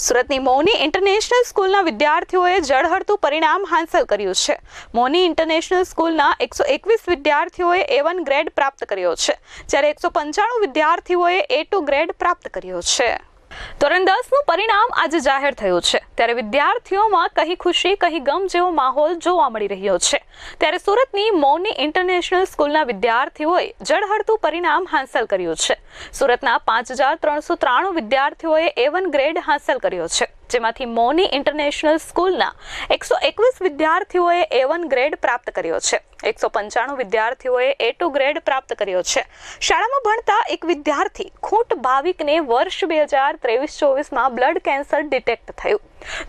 સુરતની મૌની ઇન્ટરનેશનલ સ્કૂલના વિદ્યાર્થીઓએ ઝળહળતું પરિણામ હાંસલ કર્યું છે। મૌની ઇન્ટરનેશનલ સ્કૂલના 121 વિદ્યાર્થીઓએ A1 ગ્રેડ પ્રાપ્ત કર્યો છે, જ્યારે 195 વિદ્યાર્થીઓએ A2 ગ્રેડ પ્રાપ્ત કર્યો છે। ધોરણ 10નું પરિણામ આજે જાહેર થયું છે, ત્યારે વિદ્યાર્થીઓમાં કહી ખુશી કહી ગમ જેવો માહોલ જોવા મળી રહ્યો છે। ત્યારે સુરતની મૌની ઇન્ટરનેશનલ સ્કૂલના વિદ્યાર્થીઓએ ઝળહળતું પરિણામ હાંસલ કર્યું છે। સુરતના 5393 વિદ્યાર્થીઓએ A1 ગ્રેડ હાંસલ કર્યો છે, જેમાંથી મૌની ઇન્ટરનેશનલ સ્કૂલના 121 વિદ્યાર્થીઓએ A1 ગ્રેડ પ્રાપ્ત કર્યો છે, 195 વિદ્યાર્થીઓએ A2 ગ્રેડ પ્રાપ્ત કર્યો છે। શાળામાં ભણતા એક વિદ્યાર્થી ખૂંટ ભાવિકને વર્ષ 2023-24માં બ્લડ કેન્સર ડિટેક્ટ થયું,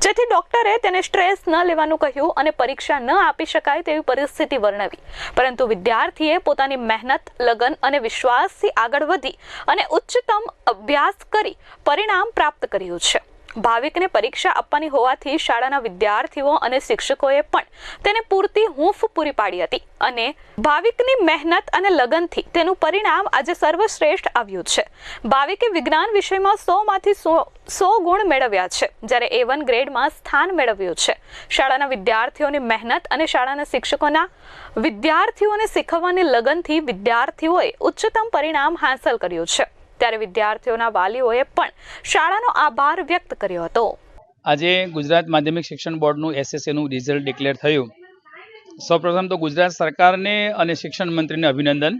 જેથી ડોક્ટરે તેને સ્ટ્રેસ ન લેવાનું કહ્યું અને પરીક્ષા ન આપી શકાય તેવી પરિસ્થિતિ વર્ણવી, પરંતુ વિદ્યાર્થીએ પોતાની મહેનત, લગન અને વિશ્વાસથી આગળ વધી અને ઉચ્ચતમ અભ્યાસ કરી પરિણામ પ્રાપ્ત કર્યું છે। ભાવિકને પરીક્ષા આપવાની હોવાથી શાળાના વિદ્યાર્થીઓ અને શિક્ષકોએ પણ તેને પૂરતી હૂંફ પૂરી પાડી હતી અને ભાવિકની મહેનત અને લગનથી તેનું પરિણામ આજે સર્વશ્રેષ્ઠ આવ્યું છે। ભાવિકે વિજ્ઞાન વિષયમાં 100માંથી 100 ગુણ મેળવ્યા છે, જ્યારે A1 ગ્રેડમાં સ્થાન મેળવ્યું છે। શાળાના વિદ્યાર્થીઓની મહેનત અને શાળાના શિક્ષકોના વિદ્યાર્થીઓને શીખવવાની લગનથી વિદ્યાર્થીઓએ ઉચ્ચતમ પરિણામ હાંસલ કર્યું છે। ત્યારે વિદ્યાર્થીઓના વાલીઓએ પણ શાળાનો આભાર વ્યક્ત કર્યો હતો। આજે ગુજરાત માધ્યમિક શિક્ષણ બોર્ડનું SSAનું રિઝલ્ટ ડિક્લેર થયું। સૌપ્રથમ તો ગુજરાત સરકારને અને શિક્ષણ મંત્રીને અભિનંદન।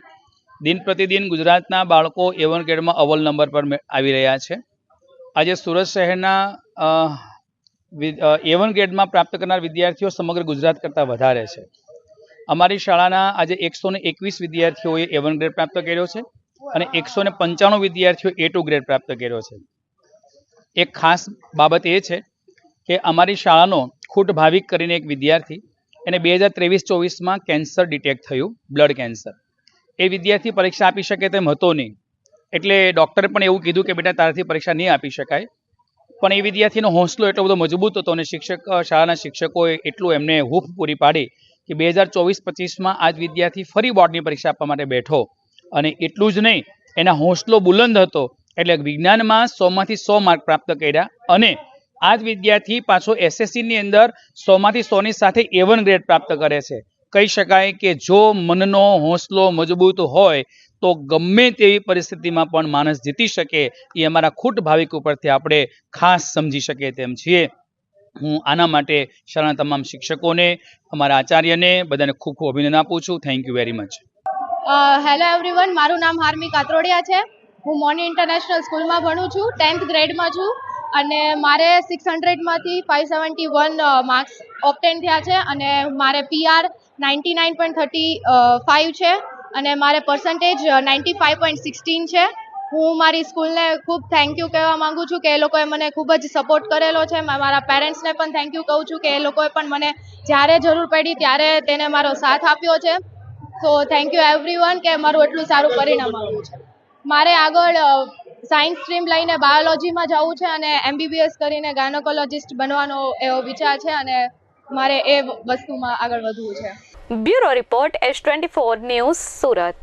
દિન પ્રતિદિન ગુજરાતના બાળકો A1 ગ્રેડમાં અવ્વલ નંબર પર આવી રહ્યા છે। આજે સુરત શહેરના A1 ગ્રેડમાં પ્રાપ્ત કરનાર વિદ્યાર્થીઓ સમગ્ર ગુજરાત કરતાં વધારે છે। અમારી શાળાના આજે 121 વિદ્યાર્થીઓએ A1 ગ્રેડ પ્રાપ્ત કર્યો છે અને 195 વિદ્યાર્થીઓ A2 ગ્રેડ પ્રાપ્ત કર્યો છે। એક ખાસ બાબત એ છે કે અમારી શાળાનો ખૂટ ભાવિક કરીને એક વિદ્યાર્થી, એને 2023-24માં કેન્સર ડિટેક્ટ થયું, બ્લડ કેન્સર। એ વિદ્યાર્થી પરીક્ષા આપી શકે તેમ હતો નહીં, એટલે ડૉક્ટરે પણ એવું કીધું કે બેટા તારાથી પરીક્ષા નહીં આપી શકાય, પણ એ વિદ્યાર્થીનો હોંસલો એટલો બધો મજબૂત હતો અને શાળાના શિક્ષકોએ એટલું એમને હૂંફ પૂરી પાડી કે 2024-25માં આ જ વિદ્યાર્થી ફરી બોર્ડની પરીક્ષા આપવા માટે બેઠો અને એટલું જ નહીં, એના હોંસલો બુલંદ હતો એટલે વિજ્ઞાનમાં 100માંથી 100 માર્ક પ્રાપ્ત કર્યા અને આ જ વિદ્યાર્થી પાછો SSCની અંદર 100માંથી 100ની સાથે A1 ગ્રેડ પ્રાપ્ત કરે છે। કહી શકાય કે જો મનનો હોંસલો મજબૂત હોય તો ગમે તેવી પરિસ્થિતિમાં પણ માણસ જીતી શકે, એ અમારા ખૂટ ભાવિક ઉપરથી આપણે ખાસ સમજી શકીએ તેમ છીએ। હું આના માટે શાળાના તમામ શિક્ષકોને, અમારા આચાર્યને બધાને ખૂબ ખૂબ અભિનંદન આપું છું। Thank you very much. Hello everyone, મારું નામ હાર્મિક કાતરોડિયા છે। હું મૌની ઇન્ટરનેશનલ સ્કૂલમાં ભણું છું, 10th ગ્રેડમાં છું અને મારે 600માંથી 571 માર્ક્સ ઓબ્ટેન થયા છે અને મારે PR 99.35 છે અને મારે પર્સન્ટેજ 95.16 છે। હું મારી સ્કૂલને ખૂબ થેન્ક યુ કહેવા માગું છું કે એ લોકોએ મને ખૂબ જ સપોર્ટ કરેલો છે। મારા પેરેન્ટ્સને પણ થેન્ક યુ કહું છું કે એ લોકોએ પણ મને જ્યારે જરૂર પડી ત્યારે તેને મારો સાથ આપ્યો છે। સો થેન્ક યુ એવરીવન કે મારું એટલું સારું પરિણામ આવ્યું છે। મારે આગળ સાયન્સ સ્ટ્રીમ લઈને બાયોલોજીમાં જવું છે અને MBBS કરીને ગાયનોકોલોજિસ્ટ બનવાનો એવો વિચાર છે અને મારે એ વસ્તુમાં આગળ વધવું છે। Bureau report S24 news, Surat.